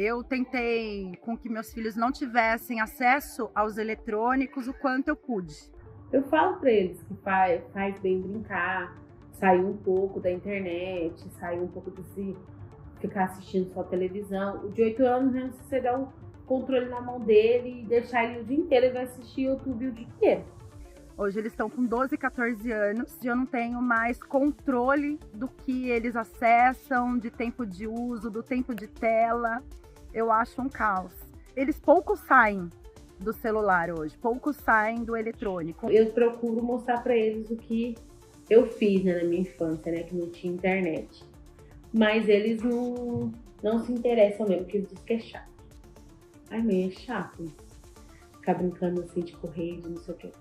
Eu tentei com que meus filhos não tivessem acesso aos eletrônicos o quanto eu pude. Eu falo para eles que faz bem brincar, sair um pouco da internet, sair um pouco de ficar assistindo só televisão. O de 8 anos, mesmo, se você der o controle na mão dele e deixar ele o dia inteiro, ele vai assistir YouTube o dia inteiro. Hoje eles estão com 12, 14 anos e eu não tenho mais controle do que eles acessam, de tempo de uso, do tempo de tela. Eu acho um caos. Eles pouco saem do celular hoje, pouco saem do eletrônico. Eu procuro mostrar para eles o que eu fiz, né, na minha infância, né, que não tinha internet. Mas eles não se interessam mesmo, porque eles dizem que é chato. Ai, meio é chato. Ficar brincando assim de correr, de não sei o que.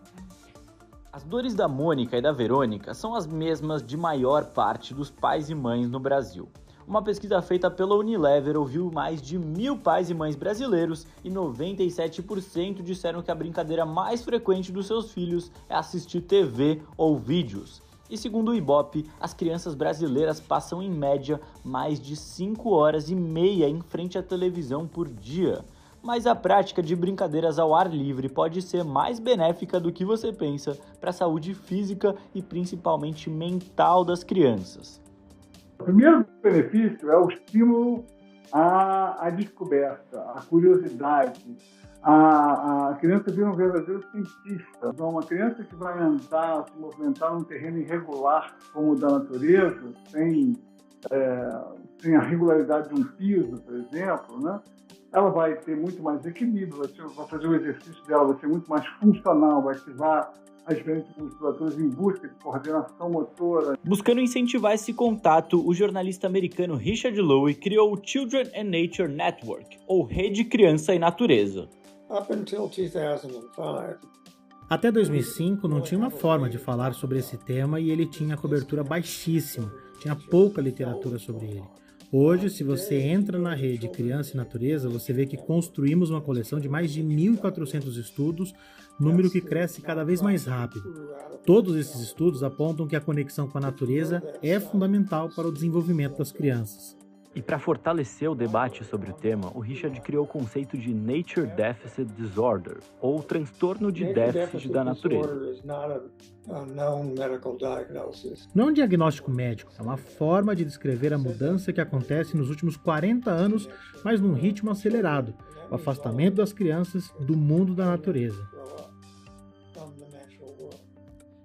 As dores da Mônica e da Verônica são as mesmas de maior parte dos pais e mães no Brasil. Uma pesquisa feita pela Unilever ouviu mais de 1.000 pais e mães brasileiros e 97% disseram que a brincadeira mais frequente dos seus filhos é assistir TV ou vídeos. E segundo o Ibope, as crianças brasileiras passam em média mais de 5 horas e meia em frente à televisão por dia. Mas a prática de brincadeiras ao ar livre pode ser mais benéfica do que você pensa para a saúde física e principalmente mental das crianças. O primeiro benefício é o estímulo à descoberta, à curiosidade. A criança vira um verdadeiro cientista. Então, uma criança que vai andar, se movimentar num terreno irregular como o da natureza, sem a regularidade de um piso, por exemplo, né? Ela vai ter muito mais equilíbrio, vai fazer o exercício dela, vai ser muito mais funcional, vai ativar as diferentes musculaturas em busca de coordenação motora. Buscando incentivar esse contato, o jornalista americano Richard Lowy criou o Children and Nature Network, ou Rede Criança e Natureza. Até 2005 não tinha uma forma de falar sobre esse tema e ele tinha cobertura baixíssima, tinha pouca literatura sobre ele. Hoje, se você entra na rede Criança e Natureza, você vê que construímos uma coleção de mais de 1.400 estudos, número que cresce cada vez mais rápido. Todos esses estudos apontam que a conexão com a natureza é fundamental para o desenvolvimento das crianças. E para fortalecer o debate sobre o tema, o Richard criou o conceito de Nature Deficit Disorder, ou transtorno de déficit da natureza. Não é um diagnóstico médico, é uma forma de descrever a mudança que acontece nos últimos 40 anos, mas num ritmo acelerado, o afastamento das crianças do mundo da natureza.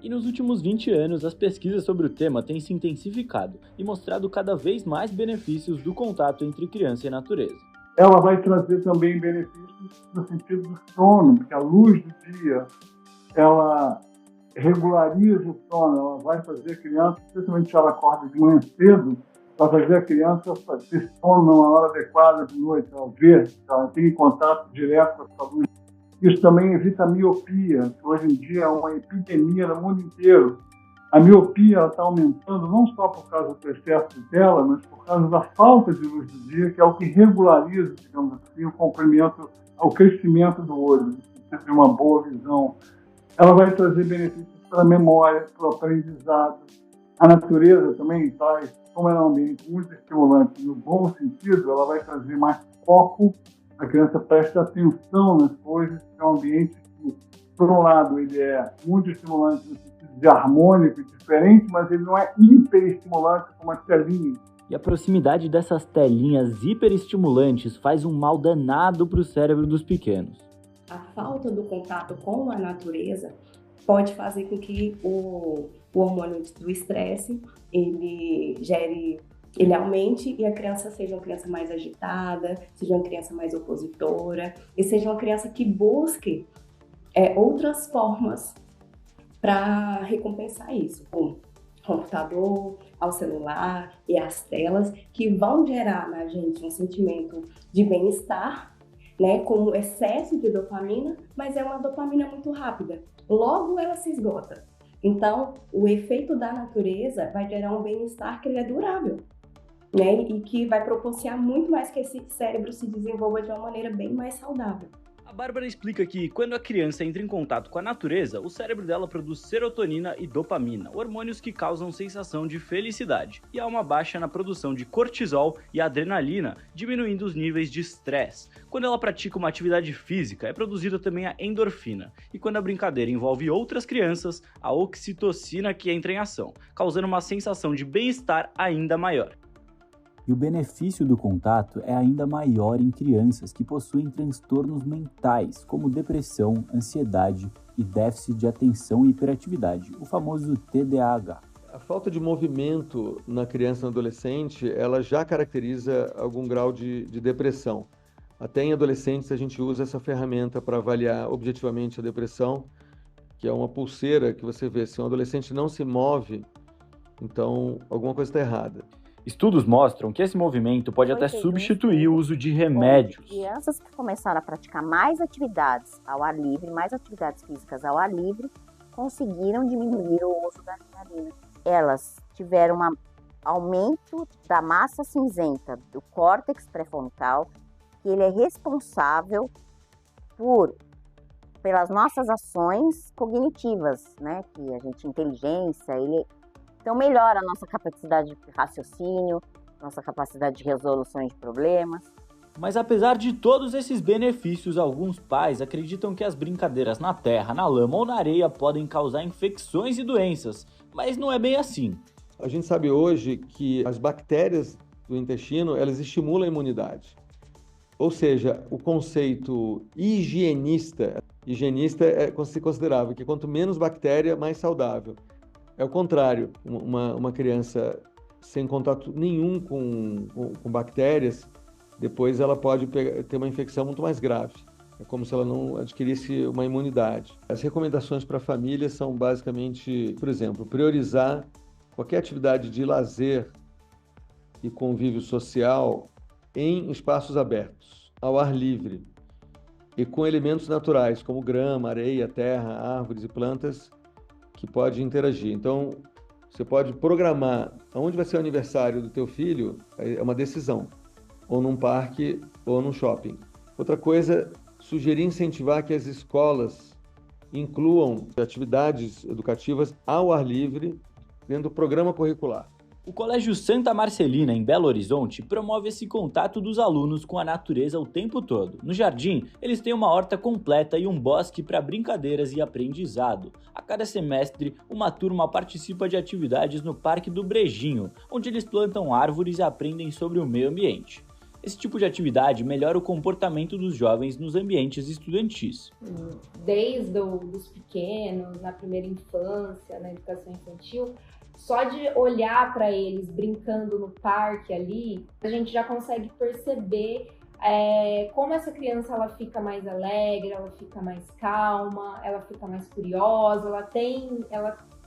E nos últimos 20 anos, as pesquisas sobre o tema têm se intensificado e mostrado cada vez mais benefícios do contato entre criança e natureza. Ela vai trazer também benefícios no sentido do sono, porque a luz do dia, ela regulariza o sono, ela vai fazer a criança, especialmente se ela acorda de manhã cedo, vai fazer a criança ter sono numa hora adequada de noite, ela vê, ela tem contato direto com a luz. Isso também evita a miopia, que hoje em dia é uma epidemia no mundo inteiro. A miopia está aumentando não só por causa do excesso de tela, mas por causa da falta de luz do dia, que é o que regulariza, digamos assim, o crescimento do olho, de uma boa visão. Ela vai trazer benefícios para a memória, para o aprendizado. A natureza também traz, como ela é um ambiente muito estimulante, no bom sentido, ela vai trazer mais foco. A criança presta atenção nas coisas, é um ambiente que, por um lado, ele é muito estimulante no sentido de harmônico e diferente, mas ele não é hiperestimulante como as telinhas. E a proximidade dessas telinhas hiperestimulantes faz um mal danado para o cérebro dos pequenos. A falta do contato com a natureza pode fazer com que o hormônio do estresse ele aumente e a criança seja uma criança mais agitada, seja uma criança mais opositora e seja uma criança que busque outras formas para recompensar isso, como computador, ao celular e as telas, que vão gerar na gente um sentimento de bem-estar, né, com excesso de dopamina, mas é uma dopamina muito rápida, logo ela se esgota. Então, o efeito da natureza vai gerar um bem-estar que ele é durável, né? E que vai propiciar muito mais que esse cérebro se desenvolva de uma maneira bem mais saudável. A Bárbara explica que, quando a criança entra em contato com a natureza, o cérebro dela produz serotonina e dopamina, hormônios que causam sensação de felicidade, e há uma baixa na produção de cortisol e adrenalina, diminuindo os níveis de estresse. Quando ela pratica uma atividade física, é produzida também a endorfina, e quando a brincadeira envolve outras crianças, a oxitocina que entra em ação, causando uma sensação de bem-estar ainda maior. E o benefício do contato é ainda maior em crianças que possuem transtornos mentais, como depressão, ansiedade e déficit de atenção e hiperatividade, o famoso TDAH. A falta de movimento na criança e no adolescente, ela já caracteriza algum grau de depressão. Até em adolescentes a gente usa essa ferramenta para avaliar objetivamente a depressão, que é uma pulseira que você vê, se um adolescente não se move, então alguma coisa está errada. Estudos mostram que esse movimento pode até substituir o uso de remédios. Crianças que começaram a praticar mais atividades ao ar livre, mais atividades físicas ao ar livre, conseguiram diminuir o uso da adrenalina. Elas tiveram um aumento da massa cinzenta do córtex pré-frontal, que ele é responsável pelas nossas ações cognitivas, né? Que a gente, inteligência, então melhora a nossa capacidade de raciocínio, nossa capacidade de resolução de problemas. Mas apesar de todos esses benefícios, alguns pais acreditam que as brincadeiras na terra, na lama ou na areia podem causar infecções e doenças, mas não é bem assim. A gente sabe hoje que as bactérias do intestino, elas estimulam a imunidade. Ou seja, o conceito higienista se considerava que quanto menos bactéria, mais saudável. É o contrário, uma criança sem contato nenhum com bactérias, depois ela pode ter uma infecção muito mais grave. É como se ela não adquirisse uma imunidade. As recomendações para a família são basicamente, por exemplo, priorizar qualquer atividade de lazer e convívio social em espaços abertos, ao ar livre, e com elementos naturais, como grama, areia, terra, árvores e plantas, que pode interagir. Então, você pode programar aonde vai ser o aniversário do teu filho, é uma decisão, ou num parque ou num shopping. Outra coisa, sugerir incentivar que as escolas incluam atividades educativas ao ar livre dentro do programa curricular. O Colégio Santa Marcelina, em Belo Horizonte, promove esse contato dos alunos com a natureza o tempo todo. No jardim, eles têm uma horta completa e um bosque para brincadeiras e aprendizado. A cada semestre, uma turma participa de atividades no Parque do Brejinho, onde eles plantam árvores e aprendem sobre o meio ambiente. Esse tipo de atividade melhora o comportamento dos jovens nos ambientes estudantis. Desde os pequenos, na primeira infância, na educação infantil, só de olhar para eles brincando no parque ali, a gente já consegue perceber como essa criança ela fica mais alegre, ela fica mais calma, ela fica mais curiosa, ela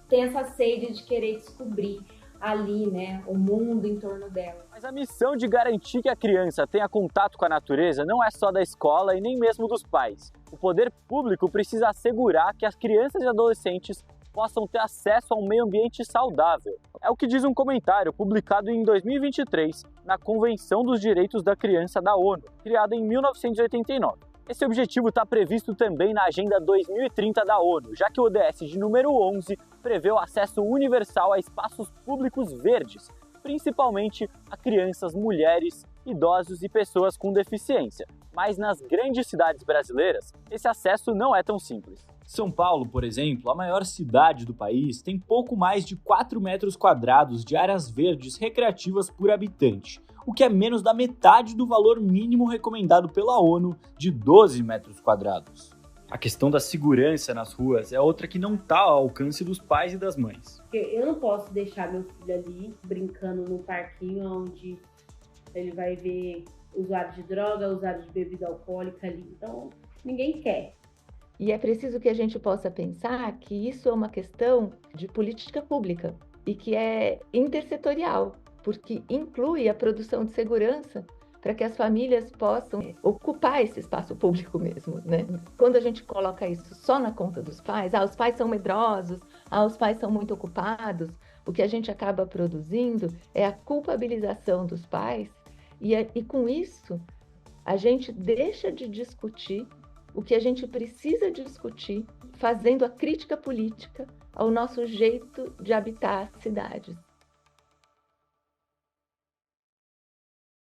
tem essa sede de querer descobrir ali, né, o mundo em torno dela. Mas a missão de garantir que a criança tenha contato com a natureza não é só da escola e nem mesmo dos pais. O poder público precisa assegurar que as crianças e adolescentes possam ter acesso a um meio ambiente saudável. É o que diz um comentário publicado em 2023 na Convenção dos Direitos da Criança da ONU, criada em 1989. Esse objetivo está previsto também na Agenda 2030 da ONU, já que o ODS de número 11 prevê o acesso universal a espaços públicos verdes, principalmente a crianças, mulheres, idosos e pessoas com deficiência. Mas nas grandes cidades brasileiras, esse acesso não é tão simples. São Paulo, por exemplo, a maior cidade do país, tem pouco mais de 4 metros quadrados de áreas verdes recreativas por habitante, o que é menos da metade do valor mínimo recomendado pela ONU de 12 metros quadrados. A questão da segurança nas ruas é outra que não está ao alcance dos pais e das mães. Eu não posso deixar meu filho ali brincando no parquinho onde ele vai ver usuário de droga, usuário de bebida alcoólica ali. Então, ninguém quer. E é preciso que a gente possa pensar que isso é uma questão de política pública e que é intersetorial, porque inclui a produção de segurança para que as famílias possam ocupar esse espaço público mesmo, né? Quando a gente coloca isso só na conta dos pais, os pais são medrosos, os pais são muito ocupados, o que a gente acaba produzindo é a culpabilização dos pais e com isso a gente deixa de discutir o que a gente precisa discutir, fazendo a crítica política ao nosso jeito de habitar as cidades.